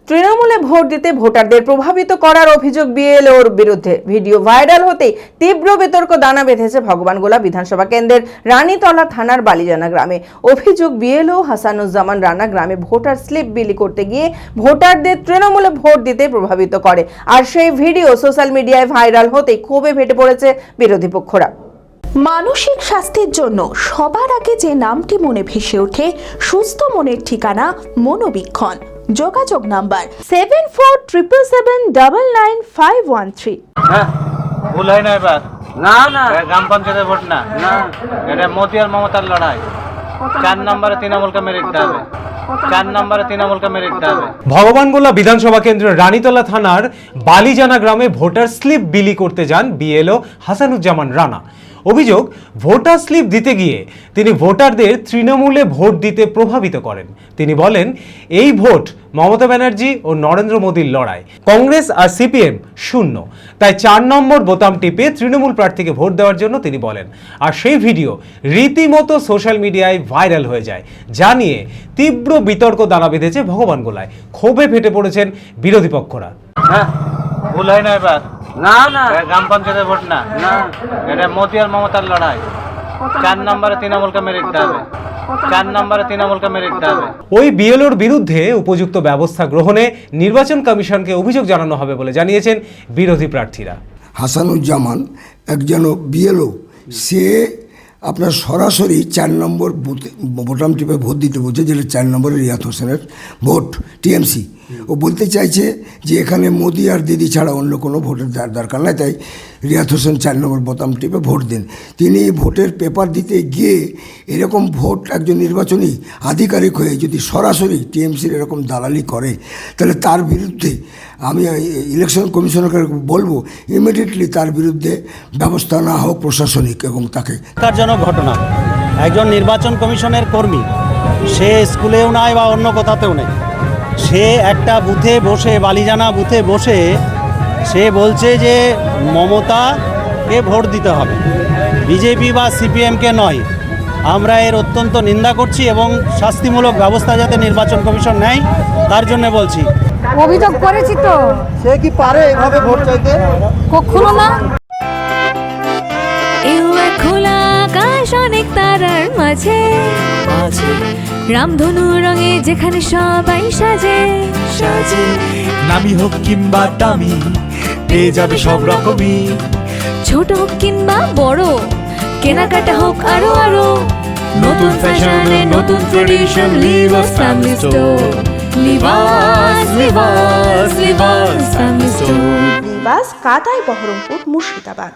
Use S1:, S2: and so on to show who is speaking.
S1: তৃণমূলে ভোট দিতে ভোটারদের প্রভাবিত করার অভিযোগ বিএলওর বিরুদ্ধে। ভিডিও ভাইরাল হতেই তীব্র বিতর্ক দানা বেঁধেছে ভগবানগোলা বিধানসভা কেন্দ্রের রানীতলা থানার বালিজানা গ্রামে। অভিযোগ, বিএলও হাসানুজ্জামান রানা গ্রামে ভোটার স্লিপ বিলি করতে গিয়ে ভোটারদের তৃণমূলে ভোট দিতে প্রভাবিত করে। আর সেই ভিডিও সোশ্যাল মিডিয়ায় ভাইরাল হতেই ক্ষোভে ফেটে পড়েছে বিরোধী পক্ষরা।
S2: মানসিক স্বাস্থ্যের জন্য সবার আগে যে নামটি মনে ভেসে ওঠে, সুস্থ মনের ঠিকানা মনোবীক্ষণ। যোগাযোগ নাম্বার 7477799513।
S3: হ্যাঁ, ভুল হয় না এবার। না না, গ্রাম পঞ্চায়েতের ভোট না, এটা মোদি আর মমতার লড়াই। 4 নম্বরে তৃণমূলকে মেরে দিতে হবে। 4 নম্বরে তৃণমূলকে মেরে দিতে হবে।
S4: ভগবানগোলা বিধানসভা কেন্দ্রের রানীতলা থানার বালিজানা গ্রামে ভোটার স্লিপ বিলি করতে যান বিএলও হাসানুজ্জামান রানা। অভিযোগ, ভোটার স্লিপ দিতে গিয়ে তিনি ভোটারদের তৃণমূলে ভোট দিতে প্রভাবিত করেন। তিনি বলেন, এই ভোট মমতা ব্যানার্জি ও নরেন্দ্র মোদীর লড়াই, কংগ্রেস আর সিপিএম শূন্য, তাই 4 নম্বর বোতাম টিপে তৃণমূল প্রার্থীকে ভোট দেওয়ার জন্য তিনি বলেন। আর সেই ভিডিও রীতিমতো সোশ্যাল মিডিয়ায় ভাইরাল হয়ে যায়, যা নিয়ে তীব্র বিতর্ক দানা বেঁধেছে ভগবানগোলায়। ক্ষোভে ফেটে পড়েছেন বিরোধী পক্ষরা।
S3: হ্যাঁ, ভুল হয় না এবার। না না, গ্রাম পঞ্চায়েতের ভোট না, এটা মোদি আর মমতার লড়াই। 4 নম্বরে তৃণমূলকে মেরে দিতে হবে। 4 নম্বরে তৃণমূলকে মেরে দিতে হবে।
S4: ওই বিএলওর বিরুদ্ধে উপযুক্ত ব্যবস্থা গ্রহণে নির্বাচন কমিশনকে অভিযোগ জানানো হবে বলে জানিয়েছেন বিরোধী প্রার্থীরা।
S5: হাসানুজ্জামান একজন বিএলও, সে আপনার সরাসরি 4 নম্বর বোতাম টিপে ভোট দিতে বলছে, যেটা 4 নম্বরের রিয়াত হোসেনের ভোট, টিএমসি। ও বলতে চাইছে যে এখানে মোদি আর দিদি ছাড়া অন্য কোনো ভোটের দরকার নাই, তাই রিয়াত হোসেন 4 নম্বর বোতাম টিপে ভোট দিন। তিনি ভোটের পেপার দিতে গিয়ে এরকম ভোট, একজন নির্বাচনী আধিকারিক হয়ে যদি সরাসরি টিএমসির এরকম দালালি করে, তাহলে তার বিরুদ্ধে আমি ইলেকশন কমিশনকে বলবো ইমিডিয়েটলি তার বিরুদ্ধে ব্যবস্থা না হোক প্রশাসনিক, এবং তাকে
S6: ধিক্কারজনক ঘটনা। একজন নির্বাচন কমিশনের কর্মী, সে স্কুলেও নাই বা অন্য কোথাতেও নেই, সে একটা বুথে বসে, বালিজানা বুথে বসে সে বলছে যে মমতাকে ভোট দিতে হবে, বিজেপি বা সিপিএমকে নয়। আমরা এর অত্যন্ত নিন্দা করছি এবং শাস্তিমূলক ব্যবস্থা যাতে নির্বাচন কমিশন নেয় তার জন্য বলছি।
S7: অভিযোগ করেছি তো।
S6: সে কি পারে এভাবে ভোট চাইতে?
S7: কখনো না।
S8: খোলা আকাশ, অনেক তারার মাঝে রামধনু রঙে যেখানে সবাই সাজে সাজে,
S9: নামি হোক কিংবা দামি পেয়ে যাবে সব রকমই,
S8: ছোট হোক কিংবা বড়, কেনাকাটা হোক আরো আরো, নতুন ফ্যাশনে নতুন tradition, Libas family store. Libas Libas Libas family store.
S2: Libas, কাতাই, বহরমপুর, মুর্শিদাবাদ।